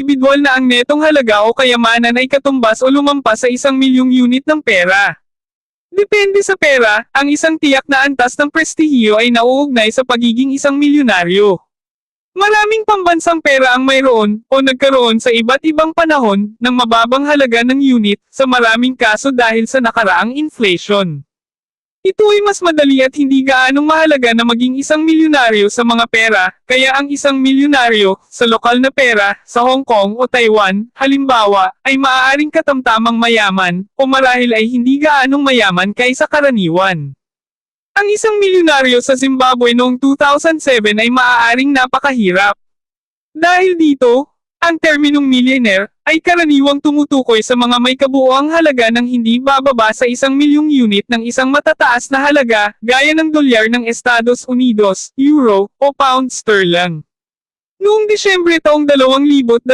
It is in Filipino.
indibidwal na ang netong halaga o kayamanan ay katumbas o lumampas sa 1 milyong unit ng pera. Depende sa pera, ang isang tiyak na antas ng prestihiyo ay nauugnay sa pagiging isang milyonaryo. Maraming pambansang pera ang mayroon o nagkaroon sa iba't ibang panahon ng mababang halaga ng unit sa maraming kaso dahil sa nakaraang inflation. Ito ay mas madali at hindi gaanong mahalaga na maging isang milyonaryo sa mga pera, kaya ang isang milyonaryo sa lokal na pera sa Hong Kong o Taiwan, halimbawa, ay maaaring katamtamang mayaman o marahil ay hindi gaanong mayaman kaysa karaniwan. Ang isang milyonaryo sa Zimbabwe noong 2007 ay maaaring napakahirap. Dahil dito, ang terminong millionaire ay karaniwang tumutukoy sa mga may kabuuang halaga ng hindi bababa sa 1 milyong unit ng isang matataas na halaga gaya ng dolyar ng Estados Unidos, euro, o pound sterling. Noong Disyembre taong 2022,